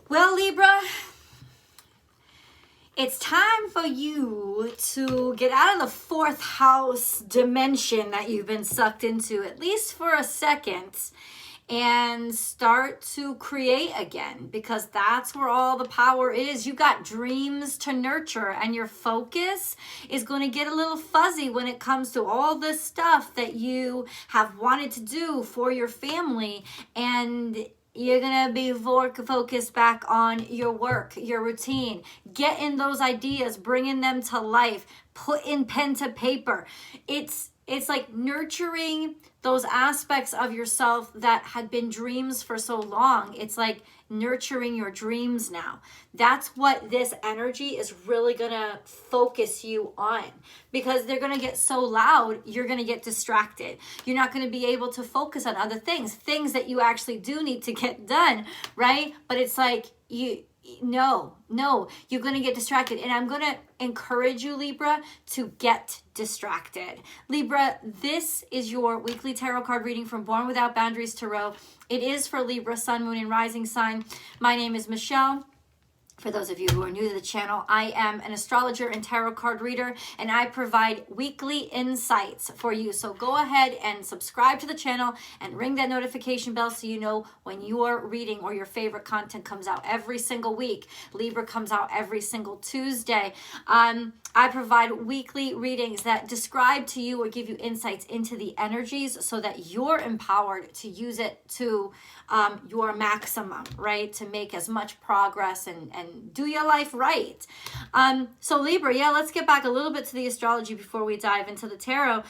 Well, Libra, it's time for you to get out of the fourth house dimension that you've been sucked into, at least for a second, and start to create again, because that's where all the power is. You got dreams to nurture, and your focus is going to get a little fuzzy when it comes to all this stuff that you have wanted to do for your family, and you're going to be focused back on your work, your routine, getting those ideas, bringing them to life, putting pen to paper. It's like nurturing those aspects of yourself that had been dreams for so long. It's like nurturing your dreams now. That's what this energy is really going to focus you on, because they're going to get so loud, you're going to get distracted. You're not going to be able to focus on other things that you actually do need to get done, right? But it's like no, you're going to get distracted. And I'm going to encourage you, Libra, to get distracted. Libra, this is your weekly tarot card reading from Born Without Boundaries Tarot. It is for Libra, Sun, Moon, and Rising sign. My name is Michelle. For those of you who are new to the channel, I am an astrologer and tarot card reader, and I provide weekly insights for you. So go ahead and subscribe to the channel and ring that notification bell so you know when your reading or your favorite content comes out every single week. Libra comes out every single Tuesday. I provide weekly readings that describe to you or give you insights into the energies so that you're empowered to use it to your maximum, right? To make as much progress and do your life right. So Libra, let's get back a little bit to the astrology before we dive into the tarot.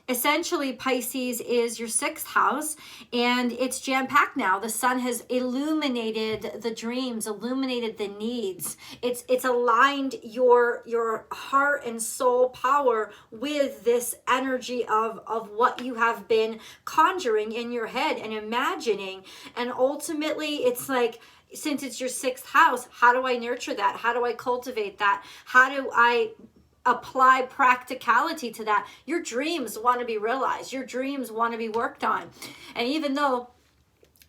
Essentially, Pisces is your sixth house, and it's jam-packed now. The sun has illuminated the dreams, illuminated the needs. It's aligned your heart and soul power with this energy of what you have been conjuring in your head and imagining. And ultimately, it's like, since it's your sixth house, how do I nurture that? How do I cultivate that? How do I apply practicality to that? Your dreams want to be realized. Your dreams want to be worked on. And even though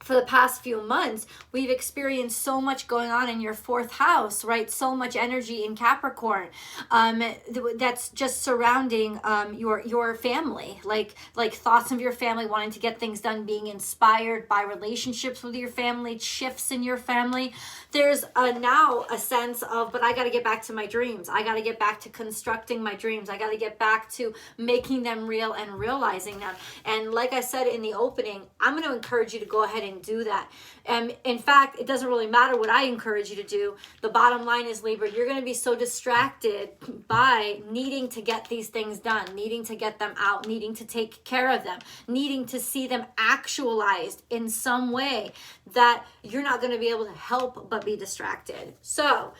for the past few months, we've experienced so much going on in your fourth house, right? So much energy in Capricorn that's just surrounding your family, like thoughts of your family, wanting to get things done, being inspired by relationships with your family, shifts in your family. There's now a sense of, but I got to get back to my dreams. I got to get back to constructing my dreams. I got to get back to making them real and realizing them. And like I said in the opening, I'm going to encourage you to go ahead and do that. And in fact, it doesn't really matter what I encourage you to do. The bottom line is, Libra, you're going to be so distracted by needing to get these things done, needing to get them out, needing to take care of them, needing to see them actualized in some way, that you're not going to be able to help but be distracted. So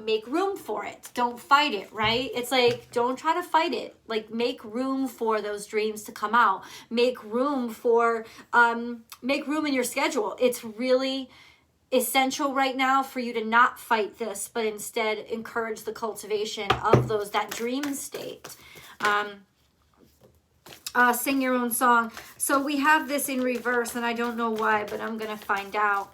make room for it. Don't fight it, right? It's like, don't try to fight it. Like, make room for those dreams to come out. Make room in your schedule. It's really essential right now for you to not fight this, but instead encourage the cultivation of that dream state. Sing your own song. So we have this in reverse, and I don't know why, but I'm going to find out.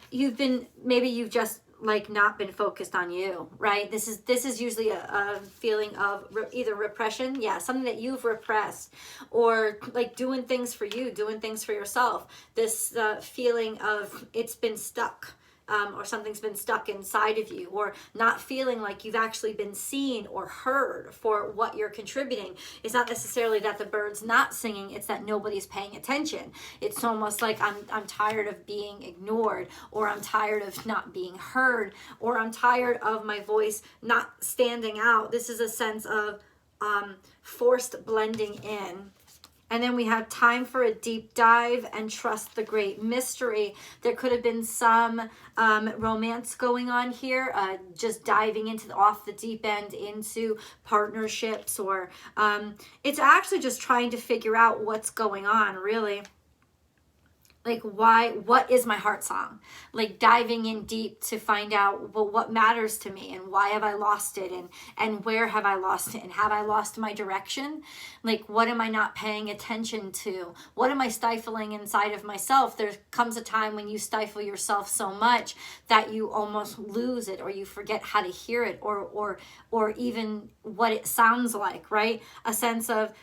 You've just like not been focused on you, right? This is usually a feeling of either repression, something that you've repressed, or like doing things for you, doing things for yourself. This feeling of it's been stuck. Or something's been stuck inside of you, or not feeling like you've actually been seen or heard for what you're contributing. It's not necessarily that the bird's not singing, it's that nobody's paying attention. It's almost like I'm tired of being ignored, or I'm tired of not being heard, or I'm tired of my voice not standing out. This is a sense of forced blending in. And then we have time for a deep dive and trust the great mystery. There could have been some romance going on here, just diving into off the deep end into partnerships, or it's actually just trying to figure out what's going on, really. Like, why, what is my heart song? Like diving in deep to find out, well, what matters to me and why have I lost it, and where have I lost it, and have I lost my direction? Like, what am I not paying attention to? What am I stifling inside of myself? There comes a time when you stifle yourself so much that you almost lose it, or you forget how to hear it, or even what it sounds like, right? A sense of,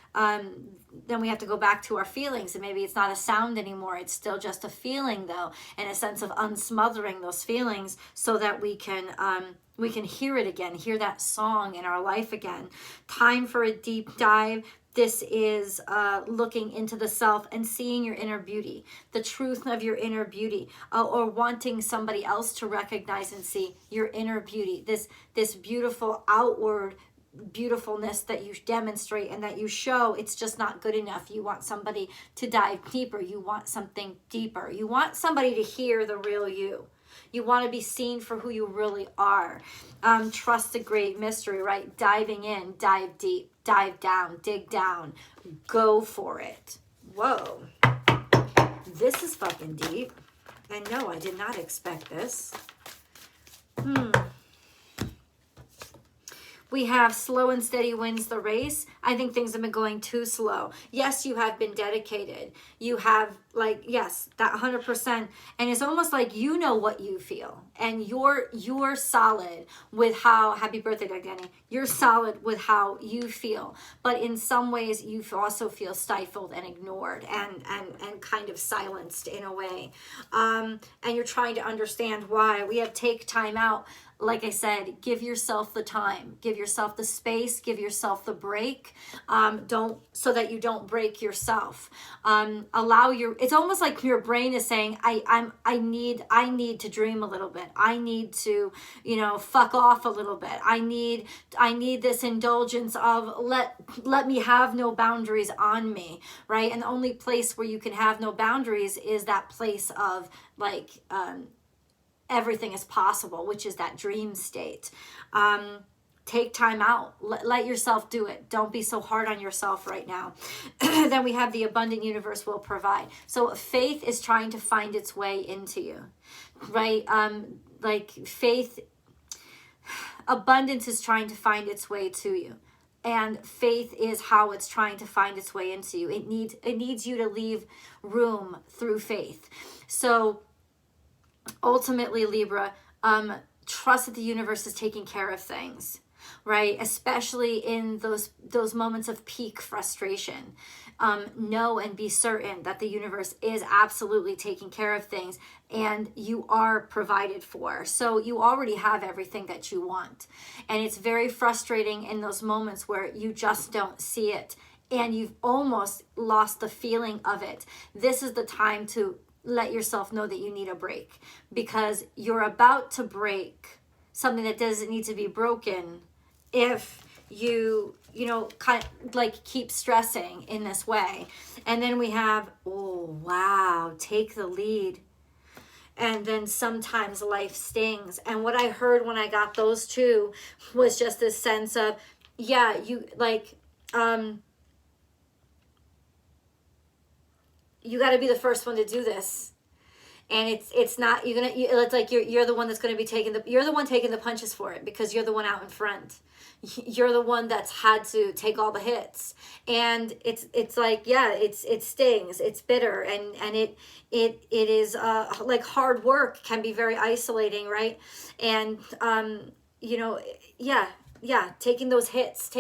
then we have to go back to our feelings, and maybe it's not a sound anymore, it's still just a feeling though, and a sense of unsmothering those feelings so that we can hear it again, hear that song in our life again. Time for a deep dive. This is looking into the self and seeing your inner beauty, the truth of your inner beauty, or wanting somebody else to recognize and see your inner beauty, this beautiful outward beautifulness that you demonstrate and that you show. It's just not good enough. You want somebody to dive deeper. You want something deeper. You want somebody to hear the real you. You want to be seen for who you really are. Trust the great mystery, right? Diving in, dive deep, dive down, dig down, go for it. Whoa, this is fucking deep. And no, I did not expect this. We have slow and steady wins the race. I think things have been going too slow. Yes, you have been dedicated. You have, like, yes, that 100%. And it's almost like you know what you feel. And you're solid with how, happy birthday, Danny. You're solid with how you feel. But in some ways, you also feel stifled and ignored and kind of silenced in a way. And you're trying to understand why. We have take time out. Like I said, give yourself the time, give yourself the space, give yourself the break. So that you don't break yourself. It's almost like your brain is saying, I need to dream a little bit. I need to, fuck off a little bit. I need this indulgence of let me have no boundaries on me, right? And the only place where you can have no boundaries is that place of like, everything is possible, which is that dream state. Take time out. Let yourself do it. Don't be so hard on yourself right now. Then we have the abundant universe will provide. So faith is trying to find its way into you, right? Like faith, abundance is trying to find its way to you. And faith is how it's trying to find its way into you. It needs you to leave room through faith. So ultimately, Libra, trust that the universe is taking care of things, right? Especially in those moments of peak frustration. Know and be certain that the universe is absolutely taking care of things and you are provided for. So you already have everything that you want. And it's very frustrating in those moments where you just don't see it and you've almost lost the feeling of it. This is the time to let yourself know that you need a break, because you're about to break something that doesn't need to be broken if you kind of like keep stressing in this way. And then we have, oh wow, take the lead. And then sometimes life stings. And what I heard when I got those two was just this sense of, yeah, you like, you got to be the first one to do this, and it's not it's like you're the one that's going to be taking the punches for it, because you're the one out in front. You're the one that's had to take all the hits, and it's like, yeah, it stings, it's bitter, and it is like hard work can be very isolating, right? And yeah, taking those hits.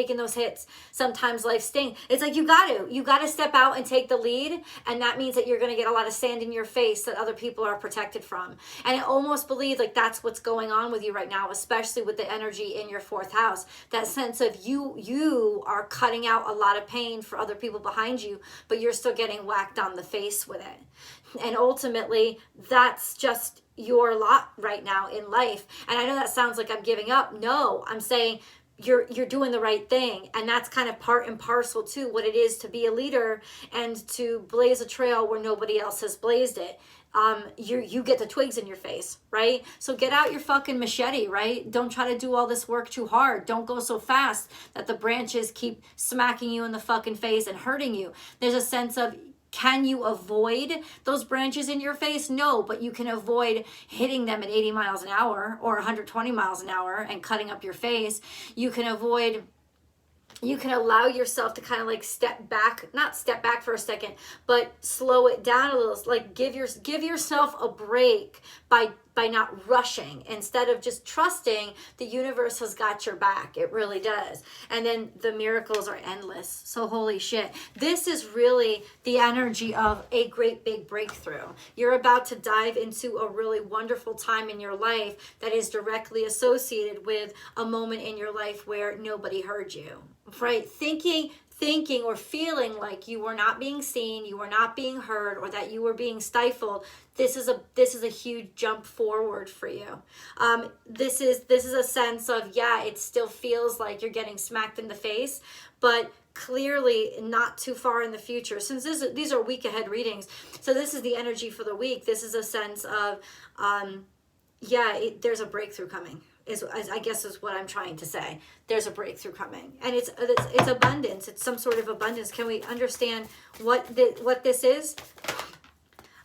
Sometimes life stings. It's like you got to step out and take the lead. And that means that you're going to get a lot of sand in your face that other people are protected from. And I almost believe like that's what's going on with you right now, especially with the energy in your fourth house. That sense of you are cutting out a lot of pain for other people behind you, but you're still getting whacked on the face with it. And ultimately, that's just your lot right now in life. And I know that sounds like I'm giving up. No, I'm saying you're doing the right thing, and that's kind of part and parcel to what it is to be a leader and to blaze a trail where nobody else has blazed it. You get the twigs in your face, right? So get out your fucking machete, right? Don't try to do all this work too hard. Don't go so fast that the branches keep smacking you in the fucking face and hurting you. There's a sense of Can you avoid those branches in your face? No, but you can avoid hitting them at 80 miles an hour or 120 miles an hour and cutting up your face. You can allow yourself to kind of like step back, not step back for a second, but slow it down a little. Like give yourself a break by not rushing, instead of just trusting the universe has got your back. It really does. And then the miracles are endless. So holy shit. This is really the energy of a great big breakthrough. You're about to dive into a really wonderful time in your life that is directly associated with a moment in your life where nobody heard you. Right? Thinking or feeling like you were not being seen, you were not being heard, or that you were being stifled. This is a huge jump forward for you. This is a sense of, yeah, it still feels like you're getting smacked in the face, but clearly not too far in the future. Since these are week ahead readings, so this is the energy for the week. This is a sense of, there's a breakthrough coming. I guess is what I'm trying to say. There's a breakthrough coming, and it's abundance. It's some sort of abundance. Can we understand what this is?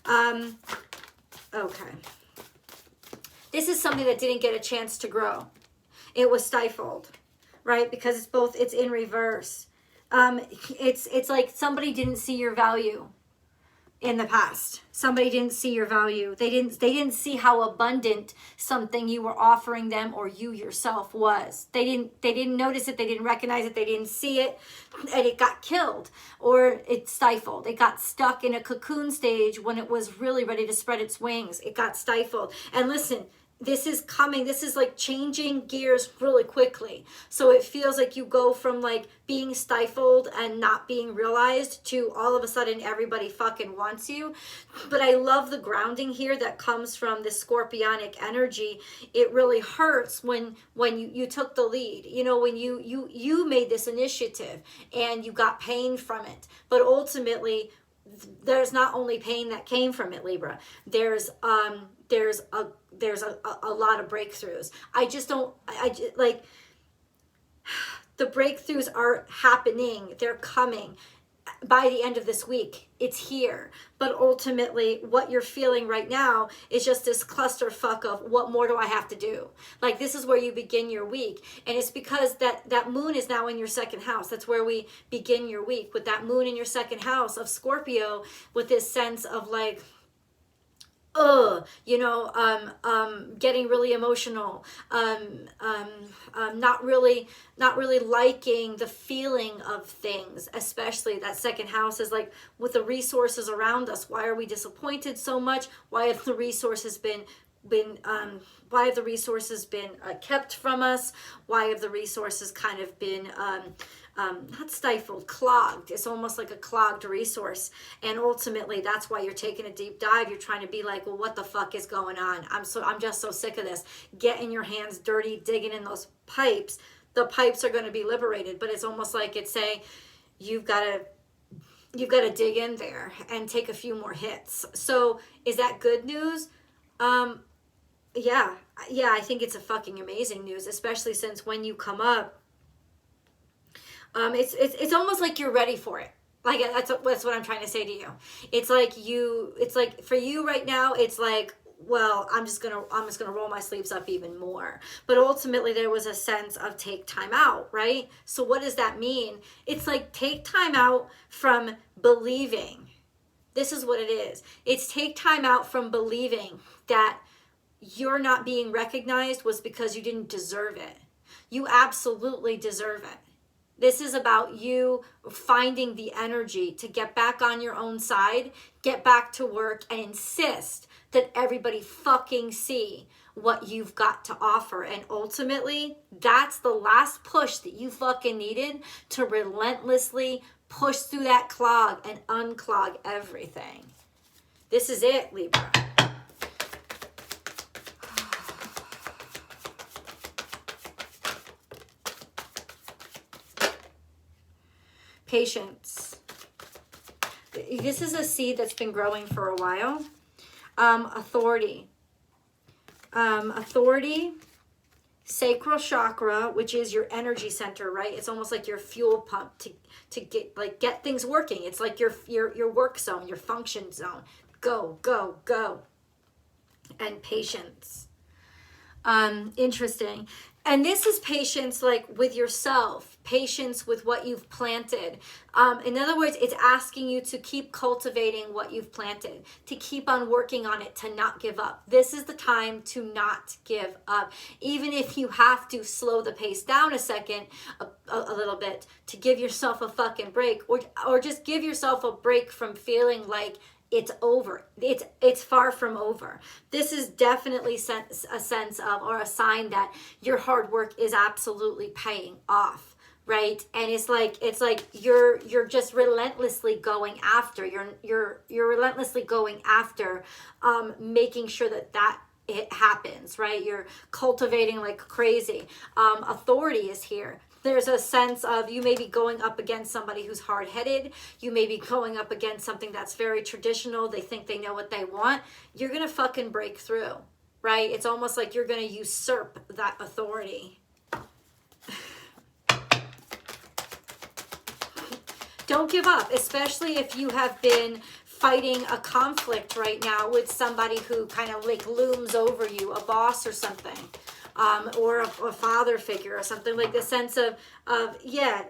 Okay. This is something that didn't get a chance to grow. It was stifled, right? Because it's in reverse. It's like somebody didn't see your value in the past. Somebody didn't see your value. They didn't see how abundant something you were offering them or you yourself was. They didn't notice it, they didn't recognize it, they didn't see it, and it got killed or it stifled. It got stuck in a cocoon stage when it was really ready to spread its wings. It got stifled. And listen, this is coming. This is like changing gears really quickly. So it feels like you go from like being stifled and not being realized to all of a sudden everybody fucking wants you. But I love the grounding here that comes from this scorpionic energy. It really hurts when you took the lead. You know, when you made this initiative and you got pain from it. But ultimately, there's not only pain that came from it, Libra. There's a lot of breakthroughs. The breakthroughs are happening. They're coming by the end of this week. It's here. But ultimately, what you're feeling right now is just this clusterfuck of what more do I have to do? Like, this is where you begin your week. And it's because that moon is now in your second house. That's where we begin your week, with that moon in your second house of Scorpio, with this sense of like, getting really emotional, not really liking the feeling of things. Especially that second house is like with the resources around us. Why are we disappointed so much? Why have the resources been kept from us? Why have the resources kind of been not stifled, clogged? It's almost like a clogged resource. And ultimately, that's why you're taking a deep dive. You're trying to be like, well, what the fuck is going on? I'm just so sick of this. Getting your hands dirty, digging in those pipes. The pipes are going to be liberated, but it's almost like it's saying you've got to dig in there and take a few more hits. So is that good news? Yeah, I think it's a fucking amazing news, especially since when you come up, it's almost like you're ready for it. Like, that's what I'm trying to say to you. It's like for you right now, it's like, well, I'm just gonna roll my sleeves up even more. But ultimately, there was a sense of take time out, right? So what does that mean? It's like take time out from believing. This is what it is. It's take time out from believing that you're not being recognized was because you didn't deserve it. You absolutely deserve it. This is about you finding the energy to get back on your own side, get back to work, and insist that everybody fucking see what you've got to offer. And ultimately, that's the last push that you fucking needed to relentlessly push through that clog and unclog everything. This is it, Libra. Patience. This is a seed that's been growing for a while. Authority. Authority sacral chakra, which is your energy center, right? It's almost like your fuel pump to get things working. It's like your work zone, your function zone. Go, go, go. And patience. Interesting. And this is patience, like with yourself, patience with what you've planted. In other words, it's asking you to keep cultivating what you've planted, to keep on working on it, to not give up. This is the time to not give up. Even if you have to slow the pace down a second, a little bit, to give yourself a fucking break, or just give yourself a break from feeling like it's over. It's far from over. This is definitely a sense of, or a sign that your hard work is absolutely paying off, right? And it's like you're just relentlessly going after. You're relentlessly going after making sure that it happens, right? You're cultivating like crazy. Authority is here. There's a sense of you may be going up against somebody who's hard-headed. You may be going up against something that's very traditional. They think they know what they want. You're going to fucking break through, right? It's almost like you're going to usurp that authority. Don't give up, especially if you have been fighting a conflict right now with somebody who kind of like looms over you, a boss or something. Or a father figure or something, like the sense of yeah,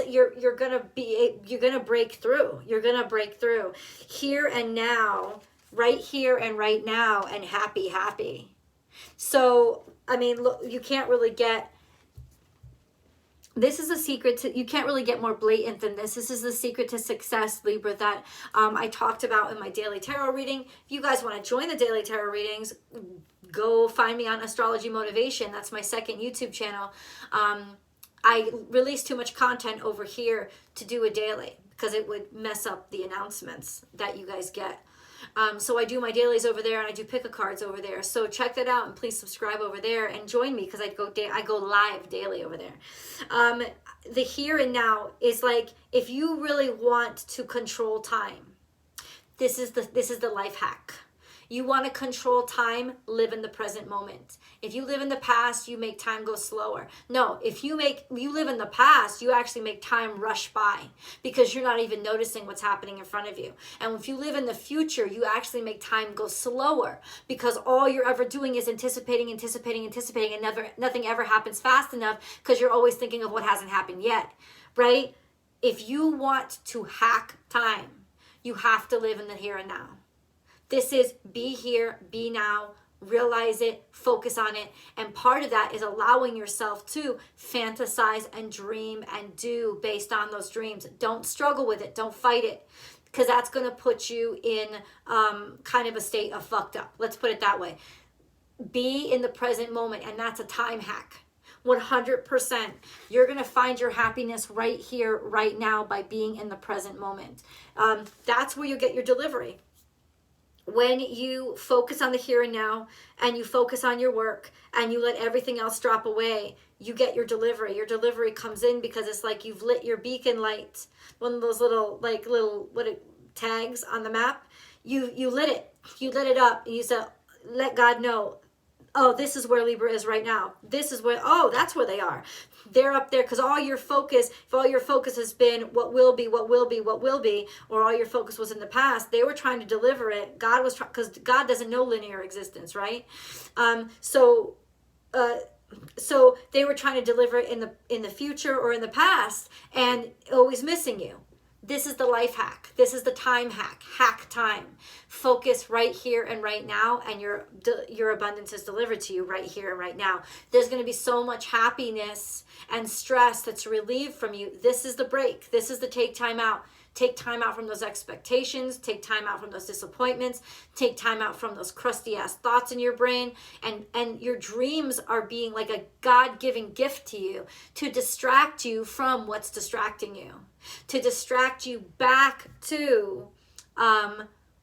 you're gonna break through. You're gonna break through here and now, right here and right now, and happy. So I mean, look, you can't really get. This is a secret to, you can't really get more blatant than this. This is the secret to success, Libra, that I talked about in my daily tarot reading. If you guys want to join the daily tarot readings, go find me on Astrology Motivation. That's my second YouTube channel. I release too much content over here to do a daily because it would mess up the announcements that you guys get. So I do my dailies over there, and I do pick a cards over there. So check that out, and please subscribe over there and join me because I go live daily over there. The here and now is like, if you really want to control time, this is the life hack. You want to control time, live in the present moment. If you live in the past, you make time go slower. No, if you live in the past, you actually make time rush by because you're not even noticing what's happening in front of you. And if you live in the future, you actually make time go slower because all you're ever doing is anticipating, and nothing ever happens fast enough because you're always thinking of what hasn't happened yet, right? If you want to hack time, you have to live in the here and now. This is be here, be now, realize it, focus on it. And part of that is allowing yourself to fantasize and dream and do based on those dreams. Don't struggle with it. Don't fight it, because that's going to put you in kind of a state of fucked up. Let's put it that way. Be in the present moment, and that's a time hack. 100%. You're going to find your happiness right here, right now by being in the present moment. That's where you get your delivery. When you focus on the here and now, and you focus on your work, and you let everything else drop away, you get your delivery. Your delivery comes in because it's like you've lit your beacon light, one of those little tags on the map. You lit it. You lit it up. You said, let God know, oh, this is where Libra is right now. This is where, oh, that's where they are. They're up there because if all your focus has been what will be, or all your focus was in the past, they were trying to deliver it. God was because God doesn't know linear existence, right? So they were trying to deliver it in the future or in the past, and always missing you. This is the life hack. This is the time hack. Hack time. Focus right here and right now, and your abundance is delivered to you right here and right now. There's going to be so much happiness and stress that's relieved from you. This is the break. This is the take time out. Take time out from those expectations. Take time out from those disappointments. Take time out from those crusty ass thoughts in your brain. And your dreams are being like a God-given gift to you to distract you from what's distracting you. To distract you back to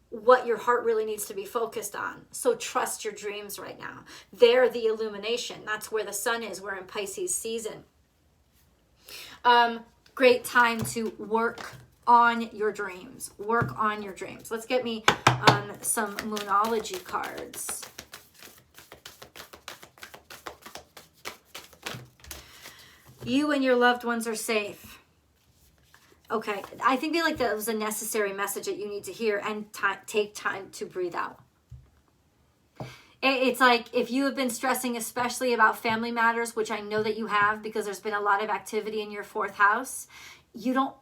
what your heart really needs to be focused on. So trust your dreams right now. They're the illumination. That's where the sun is. We're in Pisces season. Great time to work on your dreams. Work on your dreams. Let's get me some Monology cards. You and your loved ones are safe. Okay, I think that was a necessary message that you need to hear, and take time to breathe out. It's like if you have been stressing especially about family matters, which I know that you have because there's been a lot of activity in your 4th house, you don't,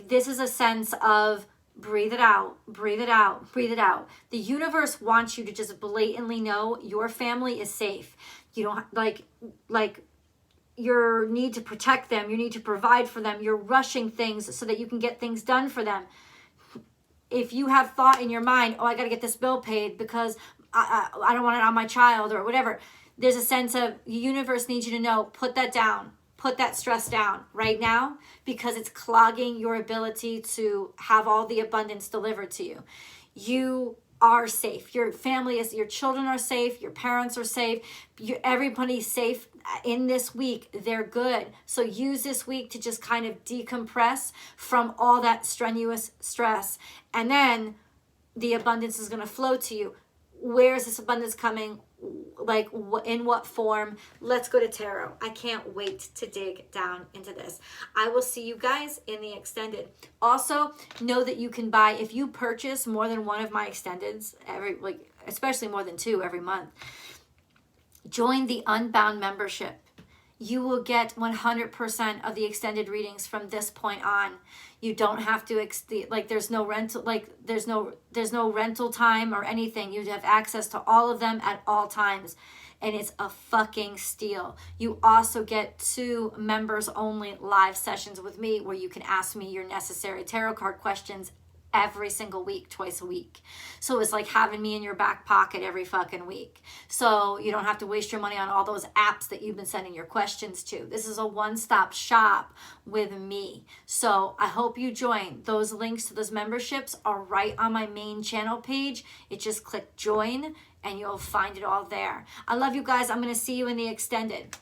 this is a sense of breathe it out, breathe it out, breathe it out. The universe wants you to just blatantly know your family is safe. You don't like your need to protect them, you need to provide for them, you're rushing things so that you can get things done for them. If you have thought in your mind, oh, I got to get this bill paid because I don't want it on my child or whatever, there's a sense of the universe needs you to know, put that down, put that stress down right now, because it's clogging your ability to have all the abundance delivered to you. You are safe. Your family is, your children are safe. Your parents are safe. Everybody's safe in this week. They're good. So use this week to just kind of decompress from all that strenuous stress. And then the abundance is going to flow to you. Where is this abundance coming? Like, in what form? Let's go to tarot. I can't wait to dig down into this. I will see you guys in the extended. Also, know that you can buy, if you purchase more than one of my extendeds, especially more than 2 every month, join the Unbound membership. You will get 100% of the extended readings from this point on. You don't have to there's no rental, there's no rental time or anything. You have access to all of them at all times, and it's a fucking steal. You also get 2 members only live sessions with me where you can ask me your necessary tarot card questions every single week, twice a week. So it's like having me in your back pocket every fucking week. So you don't have to waste your money on all those apps that you've been sending your questions to. This is a one-stop shop with me. So I hope you join. Those links to those memberships are right on my main channel page. It just click join and you'll find it all there. I love you guys. I'm going to see you in the extended.